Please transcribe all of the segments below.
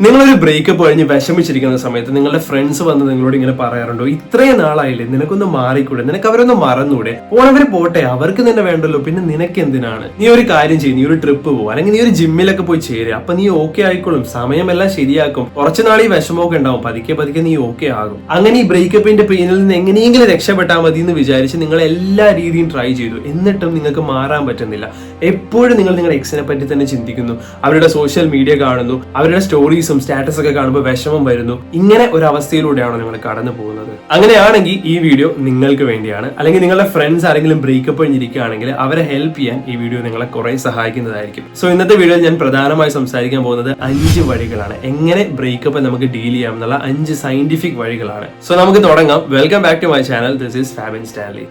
നിങ്ങളൊരു ബ്രേക്കപ്പ് കഴിഞ്ഞ് വിഷമിച്ചിരിക്കുന്ന സമയത്ത് നിങ്ങളുടെ ഫ്രണ്ട്സ് വന്ന് നിങ്ങളോട് ഇങ്ങനെ പറയാറുണ്ടോ, ഇത്രയും നാളായില്ലേ, നിനക്കൊന്ന് മാറിക്കൂടെ, നിനക്ക് അവരൊന്ന് മറന്നൂടെ, പോണവര് പോട്ടെ, അവർക്ക് തന്നെ വേണ്ടല്ലോ, പിന്നെ നിനക്ക് എന്തിനാണ്, നീ ഒരു കാര്യം ചെയ്യും, നീ ഒരു ട്രിപ്പ് പോകും, അല്ലെങ്കിൽ നീ ഒരു ജിമ്മിലൊക്കെ പോയി ചേരുക, അപ്പൊ നീ ഓക്കെ ആയിക്കോളും, സമയമെല്ലാം ശരിയാക്കും, കുറച്ച് നാൾ ഈ വിഷമമൊക്കെ ഉണ്ടാവും, പതുക്കെ പതുക്കെ നീ ഓക്കെ ആകും. അങ്ങനെ ഈ ബ്രേക്കപ്പിന്റെ പെയിനിൽ നിന്ന് എങ്ങനെയെങ്കിലും രക്ഷപ്പെട്ടാൽ മതി എന്ന് വിചാരിച്ച് നിങ്ങൾ എല്ലാ രീതിയും ട്രൈ ചെയ്തു, എന്നിട്ടും നിങ്ങൾക്ക് മാറാൻ പറ്റുന്നില്ല. എപ്പോഴും നിങ്ങൾ നിങ്ങളുടെ എക്സിനെ പറ്റി തന്നെ ചിന്തിക്കുന്നു, അവരുടെ സോഷ്യൽ മീഡിയ കാണുന്നു, അവരുടെ സ്റ്റോറീസും സ്റ്റാറ്റസ് ഒക്കെ കാണുമ്പോൾ വിഷമം വരുന്നു. ഇങ്ങനെ ഒരു അവസ്ഥയിലൂടെയാണോ നിങ്ങൾ കടന്നു പോകുന്നത്? അങ്ങനെയാണെങ്കിൽ ഈ വീഡിയോ നിങ്ങൾക്ക് വേണ്ടിയാണ്. അല്ലെങ്കിൽ നിങ്ങളുടെ ഫ്രണ്ട്സ് ആരെങ്കിലും ബ്രേക്കപ്പ് കഴിഞ്ഞിരിക്കുകയാണെങ്കിൽ അവരെ ഹെൽപ്പ് ചെയ്യാൻ ഈ വീഡിയോ നിങ്ങളെ കുറെ സഹായിക്കുന്നതായിരിക്കും. സോ ഇന്നത്തെ വീഡിയോയിൽ ഞാൻ പ്രധാനമായി സംസാരിക്കാൻ പോകുന്നത് 5 വഴികളാണ്, എങ്ങനെ ബ്രേക്കപ്പ് നമുക്ക് ഡീൽ ചെയ്യാം എന്നുള്ള 5 സയന്റിഫിക് വഴികളാണ്. സോ നമുക്ക് തുടങ്ങാം. Welcome back to my channel. This is Fabin Stanley.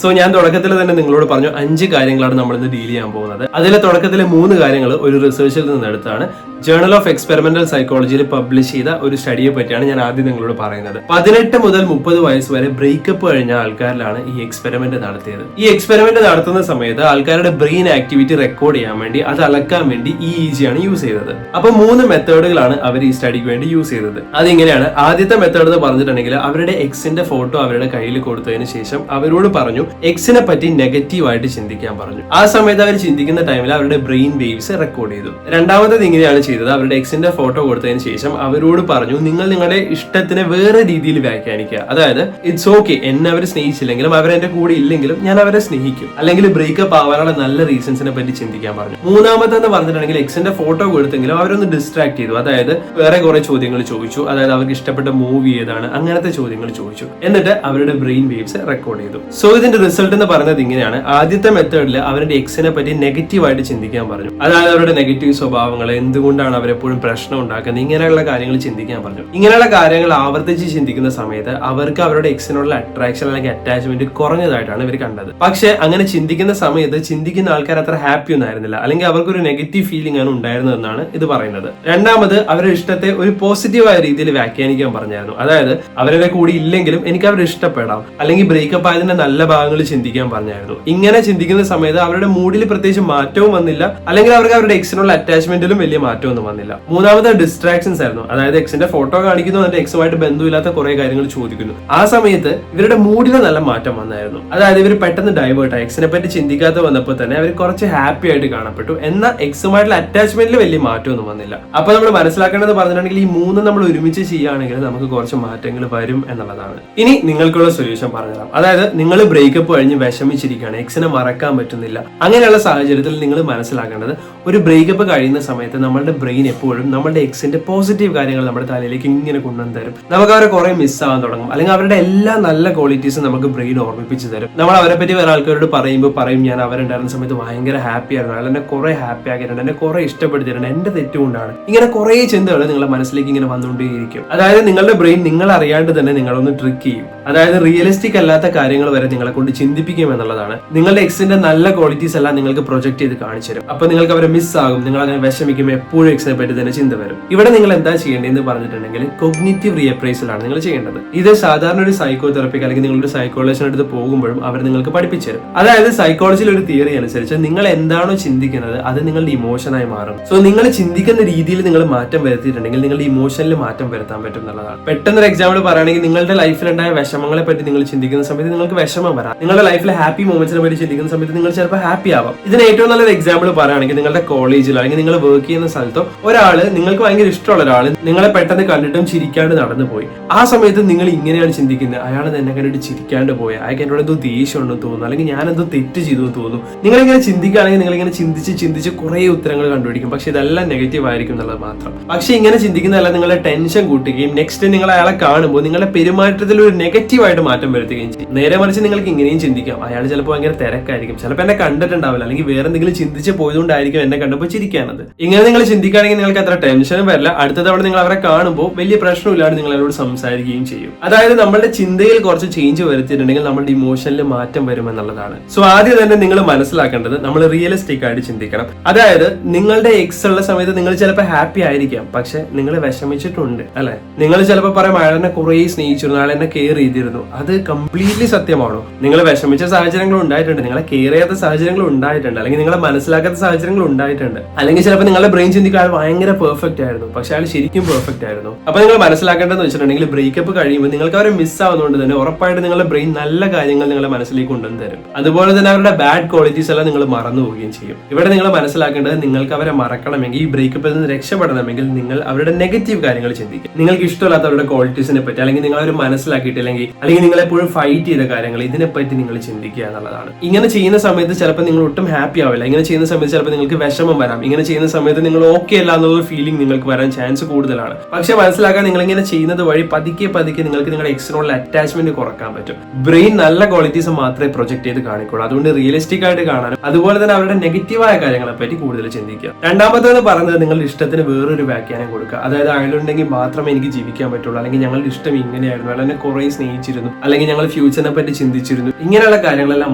So ഞാൻ തുടക്കത്തിൽ തന്നെ നിങ്ങളോട് പറഞ്ഞു 5 കാര്യങ്ങളാണ് നമ്മൾ ഇന്ന് ഡീൽ ചെയ്യാൻ പോകുന്നത്. അതിലെ തുടക്കത്തിലെ 3 കാര്യങ്ങൾ ഒരു റിസർച്ചിൽ നിന്ന് എടുത്താണ്. ജേർണൽ ഓഫ് എക്സ്പെരിമെന്റൽ സൈക്കോളജിയിൽ പബ്ലിഷ് ചെയ്ത ഒരു സ്റ്റഡിയെ പറ്റിയാണ് ഞാൻ ആദ്യം നിങ്ങളോട് പറയുന്നത്. 18 മുതൽ 30 വയസ്സ് വരെ ബ്രേക്കപ്പ് കഴിഞ്ഞ ആൾക്കാരിലാണ് ഈ എക്സ്പെരിമെന്റ് നടത്തിയത്. ഈ എക്സ്പെരിമെന്റ് നടത്തുന്ന സമയത്ത് ആൾക്കാരുടെ ബ്രെയിൻ ആക്ടിവിറ്റി റെക്കോർഡ് ചെയ്യാൻ വേണ്ടി, അത് അളക്കാൻ വേണ്ടി EEG ആണ് യൂസ് ചെയ്തത്. അപ്പൊ 3 മെത്തേഡുകളാണ് അവർ ഈ സ്റ്റഡിക്ക് വേണ്ടി യൂസ് ചെയ്തത്. അതിങ്ങനെയാണ്. ആദ്യത്തെ മെത്തേഡ് എന്ന് പറഞ്ഞിട്ടുണ്ടെങ്കിൽ അവരുടെ എക്സിന്റെ ഫോട്ടോ അവരുടെ കയ്യിൽ കൊടുത്തതിന് ശേഷം അവരോട് പറഞ്ഞു എക്സിനെ പറ്റി നെഗറ്റീവായിട്ട് ചിന്തിക്കാൻ പറഞ്ഞു. ആ സമയത്ത് അവർ ചിന്തിക്കുന്ന ടൈമിൽ അവരുടെ ബ്രെയിൻ വേവ്സ് റെക്കോർഡ് ചെയ്തു. രണ്ടാമത്തേത് ഇങ്ങനെയാണ് ചെയ്തത്. അവരുടെ എക്സിന്റെ ഫോട്ടോ കൊടുത്തതിന് ശേഷം അവരോട് പറഞ്ഞു നിങ്ങൾ നിങ്ങളുടെ ഇഷ്ടത്തിനെ വേറെ രീതിയിൽ വ്യാഖ്യാനിക്കുക. അതായത് ഇറ്റ്സ് ഓക്കെ, എന്നെ അവർ സ്നേഹിച്ചില്ലെങ്കിലും അവരെന്റെ കൂടെ ഇല്ലെങ്കിലും ഞാൻ അവരെ സ്നേഹിക്കും, അല്ലെങ്കിൽ ബ്രേക്കപ്പ് ആവാനുള്ള നല്ല റീസൺസിനെ പറ്റി ചിന്തിക്കാൻ പറഞ്ഞു. മൂന്നാമത്തെന്ന് പറഞ്ഞിട്ടുണ്ടെങ്കിൽ എക്സിന്റെ ഫോട്ടോ കൊടുത്തെങ്കിലും അവരൊന്ന് ഡിസ്ട്രാക്ട് ചെയ്തു. അതായത് വേറെ കുറെ ചോദ്യങ്ങൾ ചോദിച്ചു. അതായത് അവർക്ക് ഇഷ്ടപ്പെട്ട മൂവി ഏതാണ്, അങ്ങനത്തെ ചോദ്യങ്ങൾ ചോദിച്ചു. എന്നിട്ട് അവരുടെ ബ്രെയിൻ വേവ്സ് റെക്കോർഡ് ചെയ്തു. സോ ഇതിന്റെ റിസൾട്ട് എന്ന് പറയുന്നത് ഇങ്ങനെയാണ്. ആദ്യത്തെ മെത്തേഡിൽ അവരുടെ എക്സിനെ പറ്റി നെഗറ്റീവായിട്ട് ചിന്തിക്കാൻ പറഞ്ഞു. അതായത് അവരുടെ നെഗറ്റീവ് സ്വഭാവങ്ങൾ, എന്തുകൊണ്ടാണ് അവരെപ്പോഴും പ്രശ്നം ഉണ്ടാക്കുന്നത്, ഇങ്ങനെയുള്ള കാര്യങ്ങൾ ചിന്തിക്കാൻ പറഞ്ഞു. ഇങ്ങനെയുള്ള കാര്യങ്ങൾ ആവർത്തിച്ച് ചിന്തിക്കുന്ന സമയത്ത് അവർക്ക് അവരുടെ എക്സിനോടുള്ള അട്രാക്ഷൻ അല്ലെങ്കിൽ അറ്റാച്ച്മെന്റ് കുറഞ്ഞതായിട്ടാണ് ഇവർ കണ്ടത്. പക്ഷെ അങ്ങനെ ചിന്തിക്കുന്ന സമയത്ത് ചിന്തിക്കുന്ന ആൾക്കാർ അത്ര ഹാപ്പി ഒന്നും ആയിരുന്നില്ല, അല്ലെങ്കിൽ അവർക്കൊരു നെഗറ്റീവ് ഫീലിംഗ് ആണ് ഉണ്ടായിരുന്നതെന്നാണ് ഇത് പറയുന്നത്. രണ്ടാമത് അവരുടെ ഇഷ്ടത്തെ ഒരു പോസിറ്റീവായ രീതിയിൽ വ്യാഖ്യാനിക്കാൻ പറഞ്ഞായിരുന്നു. അതായത് അവരുടെ കൂടി ഇല്ലെങ്കിലും എനിക്ക് അവരെ ഇഷ്ടപ്പെടാം, അല്ലെങ്കിൽ ബ്രേക്കപ്പ് ആയതിന്റെ നല്ല ഭാഗങ്ങൾ ചിന്തിക്കാൻ പറഞ്ഞായിരുന്നു. ഇങ്ങനെ ചിന്തിക്കുന്ന സമയത്ത് അവരുടെ മൂഡിൽ പ്രത്യേകിച്ച് മാറ്റവും വന്നില്ല, അല്ലെങ്കിൽ അവർക്ക് അവരുടെ എക്സിനുള്ള അറ്റാച്ച്മെന്റിലും വലിയ മാറ്റമൊന്നും വന്നില്ല. മൂന്നാമത്തെ ഡിസ്ട്രാക്ഷൻസ് ആയിരുന്നു. അതായത് എക്സിന്റെ ഫോട്ടോ കാണിക്കുന്നു, എന്നിട്ട് എക്സുമായിട്ട് ബന്ധമില്ലാത്ത കുറെ കാര്യങ്ങൾ ചോദിക്കുന്നു. ആ സമയത്ത് ഇവരുടെ മൂഡിന് നല്ല മാറ്റം വന്നായിരുന്നു. അതായത് ഇവർ പെട്ടെന്ന് ഡൈവേർട്ടായി. എക്സിനെ പറ്റി ചിന്തിക്കാതെ വന്നപ്പോൾ തന്നെ അവർ കുറച്ച് ഹാപ്പി ആയിട്ട് കാണപ്പെട്ടു. എന്നാൽ എക്സുമായിട്ടുള്ള അറ്റാച്ച്മെന്റിൽ വലിയ മാറ്റമൊന്നും വന്നില്ല. അപ്പൊ നമ്മൾ മനസ്സിലാക്കേണ്ടത് പറഞ്ഞിട്ടുണ്ടെങ്കിൽ ഈ 3 നമ്മൾ ഒരുമിച്ച് ചെയ്യുകയാണെങ്കിൽ നമുക്ക് കുറച്ച് മാറ്റങ്ങൾ വരും എന്നുള്ളതാണ്. ഇനി നിങ്ങൾക്കുള്ള സൊല്യൂഷൻ പറഞ്ഞുതരാം. അതായത് നിങ്ങൾ ബ്രേക്കപ്പ് കഴിഞ്ഞ് വിഷമിച്ചിരിക്കുകയാണ്, എക്സിനെ മറക്കാൻ പറ്റുന്നില്ല. അങ്ങനെയുള്ള സാഹചര്യത്തിൽ നിങ്ങൾ മനസ്സിലാക്കേണ്ടത് ഒരു ബ്രേക്കപ്പ് കഴിയുന്ന സമയത്ത് നമ്മളുടെ ബ്രെയിൻ എപ്പോഴും നമ്മളുടെ എക്സിന്റെ പോസിറ്റീവ് കാര്യങ്ങൾ നമ്മുടെ തലയിലേക്ക് ഇങ്ങനെ കൊണ്ടുവന്ന് തരും. നമുക്ക് അവരെ കുറെ മിസ്സാവാൻ തുടങ്ങും, അല്ലെങ്കിൽ അവരുടെ എല്ലാ നല്ല ക്വാളിറ്റീസും നമുക്ക് ബ്രെയിൻ ഓർമ്മിപ്പിച്ച് തരും. നമ്മൾ അവരെ പറ്റി വേറെ ആൾക്കാരോട് പറയുമ്പോൾ പറയും ഞാൻ അവരുണ്ടായിരുന്ന സമയത്ത് ഭയങ്കര ഹാപ്പി ആയിരുന്നു, അയാൾ എന്നെ കുറെ ഹാപ്പി ആക്കിയിട്ടുണ്ട്, എന്നെ കുറെ ഇഷ്ടപ്പെടുത്തിയിട്ടുണ്ട്, എന്റെ തെറ്റുകൊണ്ടാണ്. ഇങ്ങനെ കുറെ ചിന്തകൾ നിങ്ങളുടെ മനസ്സിലേക്ക് ഇങ്ങനെ വന്നുകൊണ്ടേയിരിക്കും. അതായത് നിങ്ങളുടെ ബ്രെയിൻ നിങ്ങൾ അറിയാണ്ട് തന്നെ നിങ്ങളൊന്ന് ട്രിക്ക് ചെയ്യും. അതായത് റിയലിസ്റ്റിക് അല്ലാത്ത കാര്യങ്ങൾ വരെ നിങ്ങളെ കൊണ്ട് ചിന്തിപ്പിക്കും എന്നുള്ളതാണ്. നിങ്ങളുടെ എക്സിന്റെ നല്ല ക്വാളിറ്റീസ് എല്ലാം നിങ്ങൾക്ക് പ്രൊജക്ട് ചെയ്ത് കാണിച്ചു തരും. അപ്പൊ നിങ്ങൾക്ക് അവരെ മിസ്സാകും, നിങ്ങൾ അങ്ങനെ വിഷമിക്കും, എപ്പോഴും എക്സിനെ പറ്റി തന്നെ ചിന്ത വരും. ഇവിടെ നിങ്ങൾ എന്താ ചെയ്യേണ്ടതെന്ന് പറഞ്ഞിട്ടുണ്ടെങ്കിൽ കോഗ്നിറ്റീവ് റീഅപ്രൈസൽ ആണ് നിങ്ങൾ ചെയ്യേണ്ടത്. ഇത് സാധാരണ ഒരു സൈക്കോ തെറപ്പിക്ക് അല്ലെങ്കിൽ നിങ്ങളുടെ സൈക്കോളജിസ്റ്റിന്റെ അടുത്ത് പോകുമ്പോഴും അവർ നിങ്ങൾക്ക് പഠിപ്പിച്ചു തരും. അതായത് സൈക്കോളജിയിൽ ഒരു തിയറി അനുസരിച്ച് നിങ്ങൾ എന്താണോ ചിന്തിക്കുന്നത് അത് നിങ്ങളുടെ ഇമോഷനായി മാറും. സോ നിങ്ങൾ ചിന്തിക്കുന്ന രീതിയിൽ നിങ്ങൾ മാറ്റം വരുത്തിയിട്ടുണ്ടെങ്കിൽ നിങ്ങളുടെ ഇമോഷനിൽ മാറ്റം വരുത്താൻ പറ്റും എന്നുള്ളതാണ്. പെട്ടെന്നൊരു എക്സാമ്പിൾ പറയുകയാണെങ്കിൽ നിങ്ങളുടെ ലൈഫിലുണ്ടായ വിഷമങ്ങളെ പറ്റി നിങ്ങൾ ചിന്തിക്കുന്ന സമയത്ത് നിങ്ങൾക്ക് വിഷമം വരാം. നിങ്ങളുടെ ലൈഫിലെ ഹാപ്പി മൊമെന്റ്സിനെ പറ്റി ചിന്തിക്കുന്ന സമയത്ത് നിങ്ങൾ ചിലപ്പോൾ ഹാപ്പി ആവാം. ഇതിന് ഏറ്റവും നല്ലൊരു എക്സാമ്പിൾ പറയുകയാണെങ്കിൽ നിങ്ങളുടെ കോളേജിലോ അല്ലെങ്കിൽ നിങ്ങൾ വർക്ക് ചെയ്യുന്ന സ്ഥലത്തോ ഒരാള് നിങ്ങൾക്ക് ഭയങ്കര ഇഷ്ടമുള്ള ഒരാള് നിങ്ങളെ പെട്ടെന്ന് കണ്ടിട്ടും ചിരിക്കാണ്ട് നടന്നു പോയി. ആ സമയത്ത് നിങ്ങൾ ഇങ്ങനെയാണ് ചിന്തിക്കുന്നത്, അയാൾ എന്നെ കണ്ടിട്ട് ചിരിക്കാണ്ട് പോയി, അയാൾക്ക് എന്നോട് എന്തോ ദേഷ്യം ഉണ്ടെന്ന് തോന്നുന്നു, അല്ലെങ്കിൽ ഞാൻ എന്തോ തെറ്റ് ചെയ്തു എന്ന് തോന്നുന്നു. നിങ്ങളിങ്ങനെ ചിന്തിക്കുകയാണെങ്കിൽ നിങ്ങളിങ്ങനെ ചിന്തിച്ച് കുറെ ഉത്തരങ്ങൾ കണ്ടുപിടിക്കും. പക്ഷെ ഇതെല്ലാം നെഗറ്റീവ് ആയിരിക്കും എന്നുള്ളത് മാത്രം. പക്ഷെ ഇങ്ങനെ ചിന്തിക്കുന്നതല്ല നിങ്ങളുടെ ടെൻഷൻ കൂട്ടുകയും നെക്സ്റ്റ് നിങ്ങൾ അയാളെ കാണുമ്പോൾ നിങ്ങളുടെ പെരുമാറ്റത്തിൽ ഒരു നെഗറ്റീവായിട്ട് മാറ്റം വരുത്തുകയും ചെയ്യും. നേരെ മറിച്ച് നിങ്ങൾക്ക് ഇങ്ങനെയും ചിന്തിക്കാം, അയാൾ ചിലപ്പോൾ ഭയങ്കര തിരക്കായിരിക്കും, ചിലപ്പോൾ എന്നെ കണ്ടിട്ടുണ്ടാവില്ല, അല്ലെങ്കിൽ വേറെ എന്തെങ്കിലും ചിന്തിച്ച് പോയതുകൊണ്ടായിരിക്കും എന്നെ കണ്ടപ്പോൾ ചിരിക്കാനത്. ഇങ്ങനെ നിങ്ങൾ ചിന്തിക്കുകയാണെങ്കിൽ നിങ്ങൾക്ക് അത്ര ടെൻഷനും വരില്ല. അടുത്ത തവണ നിങ്ങൾ അവരെ കാണുമ്പോൾ വലിയ പ്രശ്നമില്ലാതെ നിങ്ങൾ അവരോട് സംസാരിക്കുകയും ചെയ്യും. അതായത് നമ്മുടെ ചിന്തയിൽ കുറച്ച് ചേഞ്ച് വരുത്തിയിട്ടുണ്ടെങ്കിൽ നമ്മുടെ ഇമോഷനിൽ മാറ്റം വരുമെന്നുള്ളതാണ്. സോ ആദ്യം തന്നെ നിങ്ങൾ മനസ്സിലാക്കേണ്ടത് നമ്മൾ റിയലിസ്റ്റിക് ആയിട്ട് ചിന്തിക്കണം. അതായത് നിങ്ങളുടെ എക്സ് ഉള്ള സമയത്ത് നിങ്ങൾ ചിലപ്പോൾ ഹാപ്പി ആയിരിക്കാം, പക്ഷെ നിങ്ങൾ വിഷമിച്ചിട്ടുണ്ട് അല്ലെ. നിങ്ങൾ ചിലപ്പോൾ പറയും അയാൾ എന്നെ കുറെ സ്നേഹിച്ചിരുന്നു, അയാൾ എന്നെ കെയർ ചെയ്തിരുന്നു. അത് കംപ്ലീറ്റ്ലി സത്യമാണോ? നിങ്ങൾ നിങ്ങൾ വിഷമിച്ച സാഹചര്യങ്ങളും ഉണ്ടായിട്ടുണ്ട്, നിങ്ങളെ കെയർ ചെയ്യാത്ത സാഹചര്യങ്ങളും ഉണ്ടായിട്ടുണ്ട്, അല്ലെങ്കിൽ നിങ്ങളെ മനസ്സിലാക്കാത്ത സാഹചര്യങ്ങളും ഉണ്ടായിട്ടുണ്ട്. അല്ലെങ്കിൽ ചിലപ്പോൾ നിങ്ങളുടെ ബ്രെയിൻ ചിന്തിക്കുക അയാൾ ഭയങ്കര പെർഫെക്റ്റ് ആയിരുന്നു, പക്ഷെ അയാൾ ശരിക്കും പെർഫെക്റ്റ് ആയിരുന്നു. അപ്പൊ നിങ്ങൾ മനസ്സിലാക്കേണ്ടതെന്ന് വെച്ചിട്ടുണ്ടെങ്കിൽ ബ്രേക്കപ്പ് കഴിയുമ്പോൾ നിങ്ങൾക്ക് അവരെ മിസ് ആവുന്നതുകൊണ്ട് തന്നെ ഉറപ്പായിട്ട് നിങ്ങളുടെ ബ്രെയിൻ നല്ല കാര്യങ്ങൾ നിങ്ങളുടെ മനസ്സിലേക്ക് കൊണ്ടുവന്ന് തരും. അതുപോലെ തന്നെ അവരുടെ ബാഡ് ക്വാളിറ്റീസ് എല്ലാം നിങ്ങൾ മറന്നു പോവുകയും ചെയ്യും. ഇവിടെ നിങ്ങൾ മനസ്സിലാക്കേണ്ടത് നിങ്ങൾക്ക് അവരെ മറക്കണമെങ്കിൽ, ഈ ബ്രേക്കപ്പിൽ നിന്ന് രക്ഷപ്പെടണമെങ്കിൽ നിങ്ങൾ അവരുടെ നെഗറ്റീവ് കാര്യങ്ങൾ ചിന്തിക്കും. നിങ്ങൾക്ക് ഇഷ്ടമില്ലാത്ത അവരുടെ ക്വാളിറ്റീസിനെ പറ്റി, അല്ലെങ്കിൽ നിങ്ങൾ അവർ മനസ്സിലാക്കിയിട്ടില്ലെങ്കിൽ, അല്ലെങ്കിൽ നിങ്ങൾ എപ്പോഴും ഫൈറ്റ് ചെയ്ത കാര്യങ്ങൾ, ഇതിനെപ്പറ്റി നിങ്ങൾ ചിന്തിക്കുക എന്നുള്ളതാണ്. ഇങ്ങനെ ചെയ്യുന്ന സമയത്ത് ചിലപ്പോൾ നിങ്ങൾ ഒട്ടും ഹാപ്പി ആവില്ല. ഇങ്ങനെ ചെയ്യുന്ന സമയത്ത് ചിലപ്പോൾ നിങ്ങൾക്ക് വിഷമം വരാം. ഇങ്ങനെ ചെയ്യുന്ന സമയത്ത് നിങ്ങൾ ഓക്കെ അല്ല എന്നുള്ള ഫീലിംഗ് നിങ്ങൾക്ക് വരാൻ ചാൻസ് കൂടുതലാണ്. പക്ഷെ മനസ്സിലാക്കാൻ നിങ്ങൾ ഇങ്ങനെ ചെയ്യുന്നത് വഴി പതുക്കെ പതുക്കെ നിങ്ങൾക്ക് നിങ്ങളുടെ എക്സിനോടുള്ള അറ്റാച്ച്മെന്റ് കുറക്കാൻ പറ്റും. ബ്രെയിൻ നല്ല ക്വാളിറ്റീസ് മാത്രമേ പ്രൊജക്ട് ചെയ്ത് കാണിക്കുള്ളൂ. അതുകൊണ്ട് റിയലിസ്റ്റിക് ആയിട്ട് കാണാനും അതുപോലെ തന്നെ അവരുടെ നെഗറ്റീവായ കാര്യങ്ങളെ പറ്റി കൂടുതൽ ചിന്തിക്കുക. രണ്ടാമത്തേത് പറയുന്നത് നിങ്ങളുടെ ഇഷ്ടത്തിന് വേറൊരു വ്യാഖ്യാനം കൊടുക്കുക. അതായത് അയാളുണ്ടെങ്കിൽ മാത്രമേ എനിക്ക് ജീവിക്കാൻ പറ്റുള്ളൂ, അല്ലെങ്കിൽ ഞങ്ങളുടെ ഇഷ്ടം ഇങ്ങനെയായിരുന്നു, അയാൾ എന്നെ കുറെ സ്നേഹിച്ചിരുന്നു, അല്ലെങ്കിൽ ഞങ്ങൾ ഫ്യൂച്ചറിനെ പറ്റി ചിന്തിച്ചിരുന്നു. ഇങ്ങനെയുള്ള കാര്യങ്ങളെല്ലാം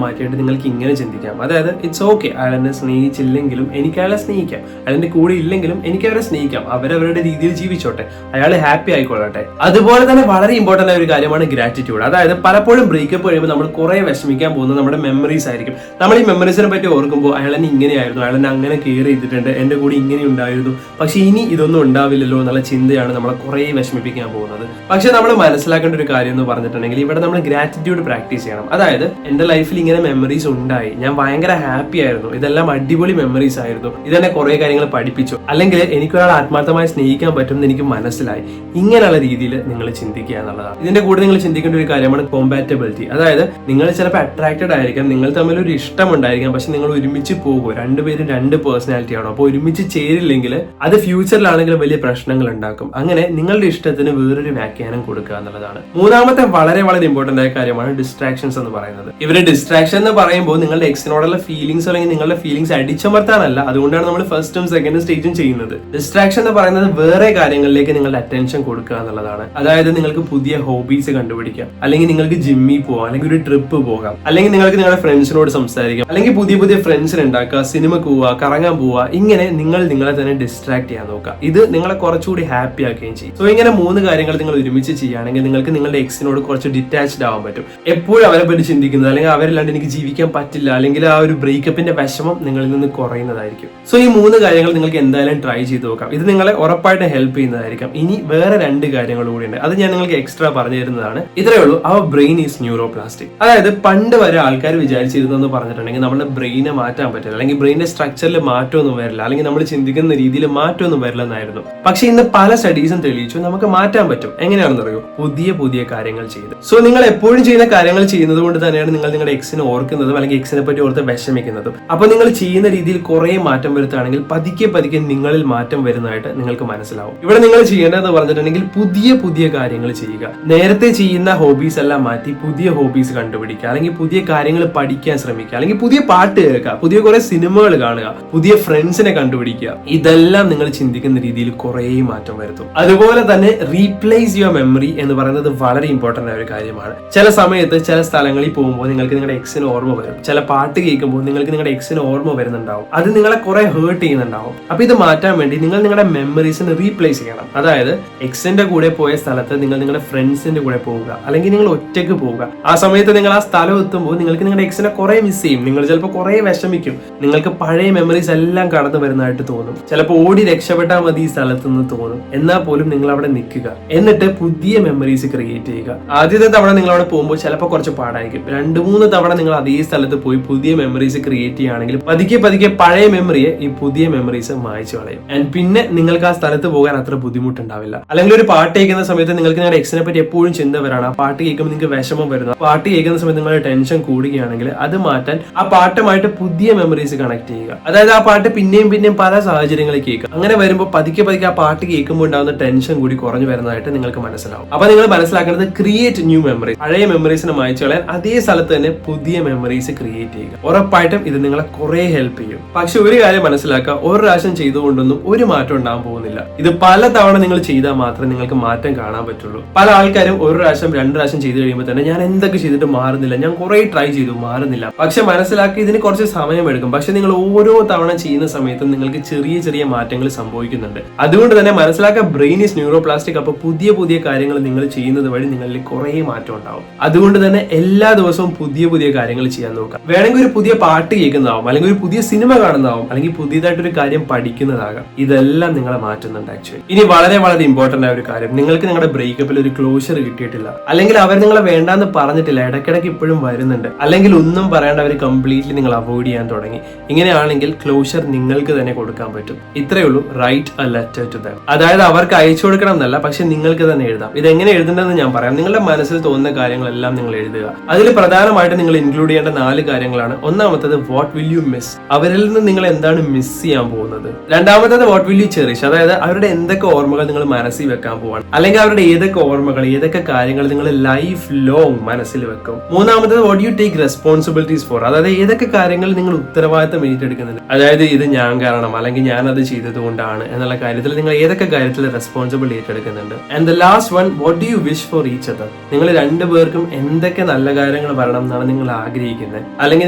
മാറ്റിയിട്ട് നിങ്ങൾക്ക് ഇങ്ങനെ ചിന്തിക്കാം. അതായത് ഇറ്റ്സ് ഓക്കെ, അയാൾ എന്നെ സ്നേഹിച്ചില്ലെങ്കിലും എനിക്ക് അയാളെ സ്നേഹിക്കാം, അയാളുടെ കൂടെ ഇല്ലെങ്കിലും എനിക്ക് അവരെ സ്നേഹിക്കാം, അവരവരുടെ രീതിയിൽ ജീവിച്ചോട്ടെ, അയാൾ ഹാപ്പി ആയിക്കൊള്ളട്ടെ. അതുപോലെ തന്നെ വളരെ ഇമ്പോർട്ടന്റ് ആയ ഒരു കാര്യമാണ് ഗ്രാറ്റിറ്റ്യൂഡ്. അതായത് പലപ്പോഴും ബ്രേക്കപ്പ് കഴിയുമ്പോൾ നമ്മൾ കുറെ വിഷമിക്കാൻ പോകുന്നത് നമ്മുടെ മെമ്മറീസ് ആയിരിക്കും. നമ്മൾ ഈ മെമ്മറീസിനെ പറ്റി ഓർക്കുമ്പോൾ അയാൾ എന്നെ ഇങ്ങനെയായിരുന്നു, അയാൾ എന്നെ അങ്ങനെ കെയർ ചെയ്തിട്ടുണ്ട്, എന്റെ കൂടെ ഇങ്ങനെ ഉണ്ടായിരുന്നു, പക്ഷെ ഇനി ഇതൊന്നും ഉണ്ടാവില്ലല്ലോ എന്നുള്ള ചിന്തയാണ് നമ്മളെ കുറെ വിഷമിപ്പിക്കാൻ പോകുന്നത്. പക്ഷെ നമ്മൾ മനസ്സിലാക്കേണ്ട ഒരു കാര്യം എന്ന് പറഞ്ഞിട്ടുണ്ടെങ്കിൽ ഇവിടെ നമ്മൾ ഗ്രാറ്റിറ്റ്യൂഡ് പ്രാക്ടീസ് ചെയ്യണം. അതായത് എന്റെ ലൈഫിൽ ഇങ്ങനെ മെമ്മറീസ് ഉണ്ടായി, ഞാൻ ഭയങ്കര ഹാപ്പി ആയിരുന്നു, ഇതെല്ലാം അടിപൊളി മെമ്മറീസ് ആയിരുന്നു, ഇതെന്നെ കുറെ കാര്യങ്ങൾ പഠിപ്പിച്ചു, അല്ലെങ്കിൽ എനിക്കൊരാൾ ആത്മാർത്ഥമായി സ്നേഹിക്കാൻ പറ്റുമെന്ന് എനിക്ക് മനസ്സിലായി. ഇങ്ങനെയുള്ള രീതിയിൽ നിങ്ങൾ ചിന്തിക്കുക എന്നുള്ളതാണ്. ഇതിന്റെ കൂടെ നിങ്ങൾ ചിന്തിക്കേണ്ട ഒരു കാര്യമാണ് കോമ്പാറ്റബിലിറ്റി. അതായത് നിങ്ങൾ ചിലപ്പോൾ അട്രാക്റ്റഡ് ആയിരിക്കാം, നിങ്ങൾ തമ്മിൽ ഒരു ഇഷ്ടം ഉണ്ടായിരിക്കാം, പക്ഷെ നിങ്ങൾ ഒരുമിച്ച് പോകുമോ, രണ്ടുപേരും രണ്ട് പേഴ്സണാലിറ്റി ആണോ, അപ്പോൾ ഒരുമിച്ച് ചേരില്ലെങ്കിൽ അത് ഫ്യൂച്ചറിലാണെങ്കിൽ വലിയ പ്രശ്നങ്ങൾ ഉണ്ടാക്കും. അങ്ങനെ നിങ്ങളുടെ ഇഷ്ടത്തിന് വേറൊരു വ്യാഖ്യാനം കൊടുക്കുക എന്നുള്ളതാണ്. മൂന്നാമത്തെ വളരെ വളരെ ഇമ്പോർട്ടന്റ് ആയ കാര്യമാണ് ഡിസ്ട്രാക്ഷൻസ് എന്ന് പറയുന്നത്. ഇവര് ഡിസ്ട്രാക്ഷൻ എന്ന് പറയുമ്പോൾ നിങ്ങളുടെ എക്സിനോടുള്ള ഫീലിംഗ്സ് അല്ലെങ്കിൽ നിങ്ങളുടെ ഫീലിംഗ്സ് അടിച്ചമർത്താനല്ല. അതുകൊണ്ടാണ് നമ്മൾ ഫസ്റ്റും സെക്കൻഡും സ്റ്റേജും ചെയ്യുന്നത്. ഡിസ്ട്രാക്ഷൻ എന്ന് പറയുന്നത് വേറെ കാര്യങ്ങളിലേക്ക് നിങ്ങളുടെ അറ്റൻഷൻ കൊടുക്കുക എന്നുള്ളതാണ്. അതായത് നിങ്ങൾക്ക് പുതിയ ഹോബീസ് കണ്ടുപിടിക്കാം, അല്ലെങ്കിൽ നിങ്ങൾക്ക് ജിമ്മിൽ പോകാം, അല്ലെങ്കിൽ ഒരു ട്രിപ്പ് പോകാം, അല്ലെങ്കിൽ നിങ്ങൾക്ക് നിങ്ങളുടെ ഫ്രണ്ട്സിനോട് സംസാരിക്കാം, അല്ലെങ്കിൽ പുതിയ പുതിയ ഫ്രണ്ട്സിനെ ഉണ്ടാക്കുക, സിനിമക്ക് പോവുക, കറങ്ങാൻ പോവുക. ഇങ്ങനെ നിങ്ങൾ നിങ്ങളെ തന്നെ ഡിസ്ട്രാക്ട് ചെയ്യാൻ നോക്കുക. ഇത് നിങ്ങളെ കുറച്ചുകൂടി ഹാപ്പി ആക്കുകയും ചെയ്യും. സോ ഇങ്ങനെ 3 കാര്യങ്ങൾ നിങ്ങൾ ഒരുമിച്ച് ചെയ്യുകയാണെങ്കിൽ നിങ്ങൾക്ക് നിങ്ങളുടെ എക്സിനോട് കുറച്ച് ഡിറ്റാച്ച്ഡ് ആവാൻ പറ്റും. എപ്പോഴും അവരെ പറ്റി ചിന്തിക്കുന്നത്, അല്ലെങ്കിൽ അവരില്ലാണ്ട് എനിക്ക് ജീവിക്കാൻ പറ്റില്ല, അല്ലെങ്കിൽ ആ ഒരു ബ്രേക്കപ്പിന്റെ വിഷമം നിങ്ങളിൽ നിന്ന് കുറയുന്നതായിരിക്കും. സോ ഈ 3 കാര്യങ്ങൾ നിങ്ങൾക്ക് എന്തായാലും ട്രൈ ചെയ്ത് നോക്കാം. ഇത് നിങ്ങളെ ഉറപ്പായിട്ട് ഹെൽപ്പ് ചെയ്യുന്നതായിരിക്കും. ഇനി വേറെ 2 കാര്യങ്ങൾ കൂടി ഉണ്ട്, അത് ഞാൻ നിങ്ങൾക്ക് എക്സ്ട്രാ പറഞ്ഞു തരുന്നതാണ്. ഇത്രയേ ഉള്ളൂ. അവർ ബ്രെയിൻ ഈസ് ന്യൂറോപ്ലാസ്റ്റിക്. അതായത് പണ്ട് വരെ ആൾക്കാർ വിചാരിച്ചിരുന്നെന്ന് പറഞ്ഞിട്ടുണ്ടെങ്കിൽ നമ്മുടെ ബ്രെയിനെ മാറ്റാൻ പറ്റില്ല, അല്ലെങ്കിൽ ബ്രെയിനിന്റെ സ്ട്രക്ചറിൽ മാറ്റമൊന്നും വരില്ല, അല്ലെങ്കിൽ നമ്മൾ ചിന്തിക്കുന്ന രീതിയിൽ മാറ്റമൊന്നും വരില്ല എന്നായിരുന്നു. പക്ഷെ ഇന്ന് പല സ്റ്റഡീസും തെളിയിച്ചു നമുക്ക് മാറ്റാൻ പറ്റും. എങ്ങനെയാണെന്ന് അറിയോ? പുതിയ പുതിയ കാര്യങ്ങൾ ചെയ്ത്. സോ നിങ്ങൾ എപ്പോഴും ചെയ്യുന്ന കാര്യങ്ങൾ ചെയ്യുന്നത് കൊണ്ട് തന്നെയാണ് നിങ്ങൾ നിങ്ങളുടെ എക്സിനെ ഓർക്കുന്നതും അല്ലെങ്കിൽ എക്സിനെ പറ്റി ഓർത്ത് വിഷമിക്കുന്നതും. അപ്പൊ നിങ്ങൾ ചെയ്യുന്ന രീതിയിൽ കുറെ മാറ്റം വരുത്തുകയാണെങ്കിൽ പതുക്കെ പതുക്കെ നിങ്ങളിൽ മാറ്റം വരുന്നതായിട്ട് നിങ്ങൾക്ക് മനസ്സിലാവും. ഇവിടെ നിങ്ങൾ ചെയ്യേണ്ടതെന്ന് പറഞ്ഞിട്ടുണ്ടെങ്കിൽ പുതിയ പുതിയ കാര്യങ്ങൾ ചെയ്യുക. നേരത്തെ ചെയ്യുന്ന ഹോബീസ് എല്ലാം മാറ്റി പുതിയ ഹോബീസ് കണ്ടുപിടിക്കുക, അല്ലെങ്കിൽ പുതിയ കാര്യങ്ങൾ പഠിക്കാൻ ശ്രമിക്കുക, അല്ലെങ്കിൽ പുതിയ പാട്ട് കേൾക്കുക, പുതിയ കുറെ സിനിമകൾ കാണുക, പുതിയ ഫ്രണ്ട്സിനെ കണ്ടുപിടിക്കുക. ഇതെല്ലാം നിങ്ങൾ ചിന്തിക്കുന്ന രീതിയിൽ കുറെ മാറ്റം വരുത്തും. അതുപോലെ തന്നെ റീപ്ലേസ് യുവർ മെമ്മറി എന്ന് പറയുന്നത് വളരെ ഇമ്പോർട്ടന്റ് ആയ ഒരു കാര്യമാണ്. ചില സമയത്ത് ചില സ്ഥലങ്ങളിൽ പോകുമ്പോൾ നിങ്ങൾക്ക് നിങ്ങളുടെ എക്സിന് ഓർമ്മ വരും, ചില പാട്ട് കേൾക്കുമ്പോൾ നിങ്ങൾക്ക് നിങ്ങളുടെ എക്സിന് ഓർമ്മ വരുന്നുണ്ടാവും, അത് നിങ്ങളെ കുറെ ഹേർട്ട് ചെയ്യുന്നുണ്ടാവും. അപ്പൊ ഇത് മാറ്റാൻ വേണ്ടി നിങ്ങൾ നിങ്ങളുടെ മെമ്മറീസിന് റീപ്ലേസ് ചെയ്യണം. അതായത് എക്സിന്റെ കൂടെ പോയ സ്ഥലത്ത് നിങ്ങൾ നിങ്ങളുടെ ഫ്രണ്ട്സിന്റെ കൂടെ പോവുക, അല്ലെങ്കിൽ നിങ്ങൾ ഒറ്റയ്ക്ക് പോവുക. ആ സമയത്ത് നിങ്ങൾ ആ സ്ഥലം എത്തുമ്പോൾ നിങ്ങൾക്ക് നിങ്ങളുടെ എക്സിനെ കുറെ മിസ് ചെയ്യും, നിങ്ങൾ ചിലപ്പോൾ കുറെ വിഷമിക്കും, നിങ്ങൾക്ക് പഴയ മെമ്മറീസ് എല്ലാം കടന്നു വരുന്നതായിട്ട് തോന്നും, ചിലപ്പോൾ ഓടി രക്ഷപ്പെട്ടാൽ മതി ഈ സ്ഥലത്ത് നിന്ന് തോന്നും. എന്നാൽ പോലും നിങ്ങൾ അവിടെ നിൽക്കുക, എന്നിട്ട് പുതിയ മെമ്മറീസ് ക്രിയേറ്റ് ചെയ്യുക. ആദ്യത്തെ തവണ നിങ്ങൾ അവിടെ പോകുമ്പോൾ ചിലപ്പോൾ കുറച്ച് പാടായിരിക്കും. 2-3 തവണ നിങ്ങൾ അതേ സ്ഥലത്ത് പോയി പുതിയ മെമ്മറീസ് ക്രിയേറ്റ് ചെയ്യുകയാണെങ്കിൽ പതുക്കെ പതുക്കെ പഴയ മെമ്മറിയെ ഈ പുതിയ മെമ്മറീസ് മായ്ച്ചു കളയും. ആൻഡ് പിന്നെ നിങ്ങൾക്ക് ആ സ്ഥലത്ത് പോകാൻ അത്ര ബുദ്ധിമുട്ടുണ്ടാവില്ല. അല്ലെങ്കിൽ ഒരു പാട്ട് കേൾക്കുന്ന സമയത്ത് നിങ്ങൾക്ക് നിങ്ങളുടെ എക്സിനെ പറ്റി എപ്പോഴും ചിന്ത വരാണ്, ആ പാട്ട് കേൾക്കുമ്പോൾ നിങ്ങൾക്ക് വിഷമം വരുന്നു, പാട്ട് കേൾക്കുന്ന സമയത്ത് നിങ്ങളുടെ ടെൻഷൻ കൂടുകയാണെങ്കിൽ അത് മാറ്റാൻ ആ പാട്ടുമായിട്ട് പുതിയ മെമ്മറീസ് കണക്ട് ചെയ്യുക. അതായത് ആ പാട്ട് പിന്നെയും പിന്നെയും പല സാഹചര്യങ്ങളിൽ കേൾക്കുക. അങ്ങനെ വരുമ്പോൾ പതുക്കെ പതുക്കെ ആ പാട്ട് കേൾക്കുമ്പോൾ ഉണ്ടാകുന്ന ടെൻഷൻ കൂടി കുറഞ്ഞു വരുന്നതായിട്ട് നിങ്ങൾക്ക് മനസ്സിലാവും. അപ്പൊ നിങ്ങൾ മനസ്സിലാക്കേണ്ടത് ക്രിയേറ്റ് ന്യൂ മെമ്മറീസ്. പഴയ മെമ്മറീസിനെ മായ്ച്ചു കളയാൻ അതേ സ്ഥലത്ത് തന്നെ പുതിയ മെമ്മറീസ് ക്രിയേറ്റ് ചെയ്യുക. ഉറപ്പായിട്ടും ഇത് നിങ്ങളെ കുറെ ഹെൽപ്പ് ചെയ്യും. പക്ഷെ ഒരു കാര്യം മനസ്സിലാക്കുക, ഒരു പ്രാവശ്യം ചെയ്തുകൊണ്ടൊന്നും ഒരു മാറ്റം ഉണ്ടാകാൻ പോകുന്നില്ല. ഇത് പല തവണ നിങ്ങൾ ചെയ്താൽ മാത്രമേ നിങ്ങൾക്ക് മാറ്റം കാണാൻ പറ്റുള്ളൂ. പല ആൾക്കാരും 1 പ്രാവശ്യം 2 പ്രാവശ്യം ചെയ്ത് കഴിയുമ്പോൾ തന്നെ ഞാൻ എന്തൊക്കെ ചെയ്തിട്ട് മാറുന്നില്ല, ഞാൻ കുറെ ട്രൈ ചെയ്തു മാറുന്നില്ല. പക്ഷെ മനസ്സിലാക്കി ഇതിന് കുറച്ച് സമയമെടുക്കും. പക്ഷെ നിങ്ങൾ ഓരോ തവണ ചെയ്യുന്ന സമയത്തും നിങ്ങൾക്ക് ചെറിയ ചെറിയ മാറ്റങ്ങൾ സംഭവിക്കുന്നുണ്ട്. അതുകൊണ്ട് തന്നെ മനസ്സിലാക്കുക, ബ്രെയിൻ ഈസ് ന്യൂറോപ്ലാസ്റ്റിക്. അപ്പൊ പുതിയ പുതിയ കാര്യങ്ങൾ നിങ്ങൾ ചെയ്യുന്നത് വഴി നിങ്ങളിൽ കുറെ മാറ്റം ഉണ്ടാവും. അതുകൊണ്ട് തന്നെ എല്ലാ എല്ലാ ദിവസവും പുതിയ പുതിയ കാര്യങ്ങൾ ചെയ്യാൻ നോക്കുക. വേണമെങ്കിൽ ഒരു പുതിയ പാട്ട് കേൾക്കുന്നതാവും, അല്ലെങ്കിൽ ഒരു പുതിയ സിനിമ കാണുന്നതാവും, അല്ലെങ്കിൽ പുതിയതായിട്ടൊരു കാര്യം പഠിക്കുന്നതാകാം. ഇതെല്ലാം നിങ്ങളെ മാറ്റുന്നുണ്ട് ആക്ച്വലി. ഇനി വളരെ വളരെ ഇമ്പോർട്ടന്റ് ആയ ഒരു കാര്യം, നിങ്ങൾക്ക് നിങ്ങളുടെ ബ്രേക്കപ്പിൽ ഒരു ക്ലോഷർ കിട്ടിയിട്ടില്ല, അല്ലെങ്കിൽ അവർ നിങ്ങളെ വേണ്ടാന്ന് പറഞ്ഞിട്ടില്ല, ഇടയ്ക്കിടയ്ക്ക് ഇപ്പോഴും വരുന്നുണ്ട്, അല്ലെങ്കിൽ ഒന്നും പറയാണ്ട് അവർ കംപ്ലീറ്റ്ലി നിങ്ങൾ അവോയ്ഡ് ചെയ്യാൻ തുടങ്ങി. ഇങ്ങനെയാണെങ്കിൽ ക്ലോഷർ നിങ്ങൾക്ക് തന്നെ കൊടുക്കാൻ പറ്റും. ഇത്രയേ ഉള്ളൂ, write a letter to them. അതായത് അവർക്ക് അയച്ചു കൊടുക്കണം എന്നല്ല, പക്ഷെ നിങ്ങൾക്ക് തന്നെ എഴുതാം. ഇതെങ്ങനെ എഴുതേണ്ടതെന്ന് ഞാൻ പറയാം. നിങ്ങളുടെ മനസ്സിൽ തോന്നുന്ന കാര്യങ്ങളെല്ലാം നിങ്ങൾ എഴുതുക. അതിൽ പ്രധാനമായിട്ട് നിങ്ങൾ ഇൻക്ലൂഡ് ചെയ്യേണ്ട 4 കാര്യങ്ങളാണ്. ഒന്നാമത്തത് വാട്ട് വിൽ യു മിസ്, അവരിൽ നിന്ന് നിങ്ങൾ എന്താണ് മിസ് ചെയ്യാൻ പോകുന്നത്. രണ്ടാമത്തത് വാട്ട് വിൽ യു ചെറിഷ്, അതായത് അവരുടെ എന്തൊക്കെ ഓർമ്മകൾ നിങ്ങൾ മനസ്സിൽ വെക്കാൻ പോവാണ്, അല്ലെങ്കിൽ അവരുടെ ഏതൊക്കെ ഓർമ്മകൾ ഏതൊക്കെ കാര്യങ്ങൾ നിങ്ങൾ ലൈഫ് ലോങ് മനസ്സിൽ വെക്കും. മൂന്നാമത്തത് what you take responsibilities for, അതായത് ഏതൊക്കെ കാര്യങ്ങൾ നിങ്ങൾ ഉത്തരവാദിത്തം ഏറ്റെടുക്കുന്നുണ്ട്, അതായത് ഇത് ഞാൻ കാരണം അല്ലെങ്കിൽ ഞാൻ അത് ചെയ്തത് കൊണ്ടാണ് എന്നുള്ള കാര്യത്തിൽ നിങ്ങൾ ഏതൊക്കെ കാര്യത്തിൽ റെസ്പോൺസിബിലിറ്റി ഏറ്റെടുക്കുന്നുണ്ട്. And the last one, what do you wish for each other, നിങ്ങൾ രണ്ടുപേർക്കും എന്തൊക്കെ നല്ല കാര്യങ്ങൾ വരണം എന്നാണ് നിങ്ങൾ ആഗ്രഹിക്കുന്നത്, അല്ലെങ്കിൽ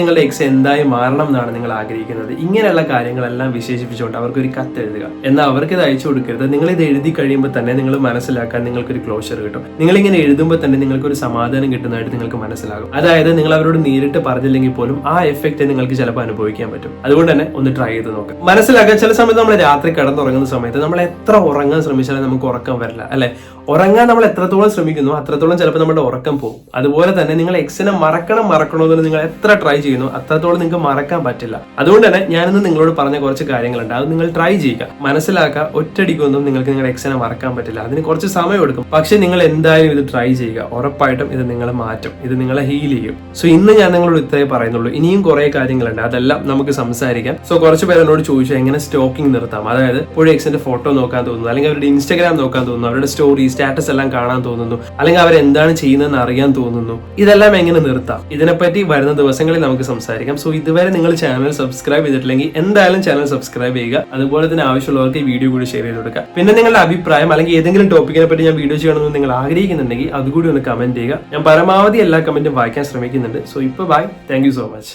നിങ്ങളുടെ എക്സ് എന്തായി മാറണം എന്നാണ് നിങ്ങൾ ആഗ്രഹിക്കുന്നത്. ഇങ്ങനെയുള്ള കാര്യങ്ങളെല്ലാം വിശേഷിപ്പിച്ചുകൊണ്ട് അവർക്ക് ഒരു കത്ത് എഴുതുക. എന്നാൽ അവർക്ക് ഇത് അയച്ചു കൊടുക്കരുത്. നിങ്ങൾ ഇത് എഴുതി കഴിയുമ്പോൾ തന്നെ നിങ്ങൾ മനസ്സിലാക്കാൻ നിങ്ങൾക്കൊരു ക്ലോഷർ കിട്ടും. നിങ്ങൾ ഇങ്ങനെ എഴുതുമ്പോൾ തന്നെ നിങ്ങൾക്ക് ഒരു സമാധാനം കിട്ടുന്നതായിട്ട് നിങ്ങൾക്ക് മനസ്സിലാകും. അതായത് നിങ്ങൾ അവരോട് നേരിട്ട് പറഞ്ഞില്ലെങ്കിൽ പോലും ആ എഫക്റ്റ് നിങ്ങൾക്ക് ചിലപ്പോൾ അനുഭവിക്കാൻ പറ്റും. അതുകൊണ്ട് തന്നെ ഒന്ന് ട്രൈ ചെയ്ത് നോക്കാം. മനസ്സിലാക്കാൻ ചില സമയത്ത് നമ്മൾ രാത്രി കിടന്നുറങ്ങുന്ന സമയത്ത് നമ്മൾ എത്ര ഉറങ്ങാൻ ശ്രമിച്ചാലും നമുക്ക് ഉറക്കം വരില്ല, അല്ലെ? ഉറങ്ങാൻ നമ്മൾ എത്രത്തോളം ശ്രമിക്കുന്നു അത്രത്തോളം ചിലപ്പോൾ നമ്മുടെ ഉറക്കം പോകും. അതുപോലെ തന്നെ നിങ്ങൾ എക്സിനെ മറക്കണമെന്ന് നിങ്ങൾ എത്ര ട്രൈ ചെയ്യുന്നു അത്രത്തോളം നിങ്ങൾക്ക് മറക്കാൻ പറ്റില്ല. അതുകൊണ്ട് തന്നെ ഞാനിന്ന് നിങ്ങളോട് പറഞ്ഞ കുറച്ച് കാര്യങ്ങളുണ്ട്, അത് നിങ്ങൾ ട്രൈ ചെയ്യുക. മനസ്സിലാക്കുക, ഒറ്റയടിക്കൊന്നും നിങ്ങൾക്ക് നിങ്ങളുടെ എക്സിനെ മറക്കാൻ പറ്റില്ല, അതിന് കുറച്ച് സമയം എടുക്കും. പക്ഷെ നിങ്ങൾ എന്തായാലും ഇത് ട്രൈ ചെയ്യുക. ഉറപ്പായിട്ടും ഇത് നിങ്ങളെ മാറ്റും, ഇത് നിങ്ങളെ ഹീൽ ചെയ്യും. സോ ഇന്ന് ഞാൻ നിങ്ങളോട് ഇത്രേ പറയുന്നുള്ളൂ. ഇനിയും കുറെ കാര്യങ്ങളുണ്ട്, അതെല്ലാം നമുക്ക് സംസാരിക്കാം. സോ കുറച്ച് പേര് എന്നോട് ചോദിച്ചു എങ്ങനെ സ്റ്റോക്കിംഗ് നിർത്താം, അതായത് ഇപ്പോഴും എക്സിന്റെ ഫോട്ടോ നോക്കാൻ തോന്നുന്നു, അല്ലെങ്കിൽ അവരുടെ ഇൻസ്റ്റാഗ്രാം നോക്കാൻ തോന്നുന്നു, അവരുടെ സ്റ്റോറി സ്റ്റാറ്റസ് എല്ലാം കാണാൻ തോന്നുന്നു, അല്ലെങ്കിൽ അവരെന്താണ് ചെയ്യുന്നതെന്ന് അറിയാൻ തോന്നുന്നു. ഇതെല്ലാം എങ്ങനെ നിർത്താം, ഇതിനെപ്പറ്റി വരുന്ന ദിവസങ്ങളിൽ നമുക്ക് സംസാരിക്കാം. സോ ഇതുവരെ നിങ്ങൾ ചാനൽ സബ്സ്ക്രൈബ് ചെയ്തിട്ടില്ലെങ്കിൽ എന്തായാലും ചാനൽ സബ്സ്ക്രൈബ് ചെയ്യുക. അതുപോലെ തന്നെ ആവശ്യമുള്ളവർക്ക് ഈ വീഡിയോ കൂടി ഷെയർ ചെയ്ത് കൊടുക്കുക. പിന്നെ നിങ്ങളുടെ അഭിപ്രായം അല്ലെങ്കിൽ ഏതെങ്കിലും ടോപ്പിക്കിനെ പറ്റി ഞാൻ വീഡിയോ ചെയ്യണമെന്ന് നിങ്ങൾ ആഗ്രഹിക്കുന്നുണ്ടെങ്കിൽ അതുകൂടി ഒന്ന് കമന്റ് ചെയ്യുക. ഞാൻ പരമാവധി എല്ലാ കമന്റും വായിക്കാൻ ശ്രമിക്കുന്നുണ്ട്. സോ ഇപ്പോൾ bye, thank you so much.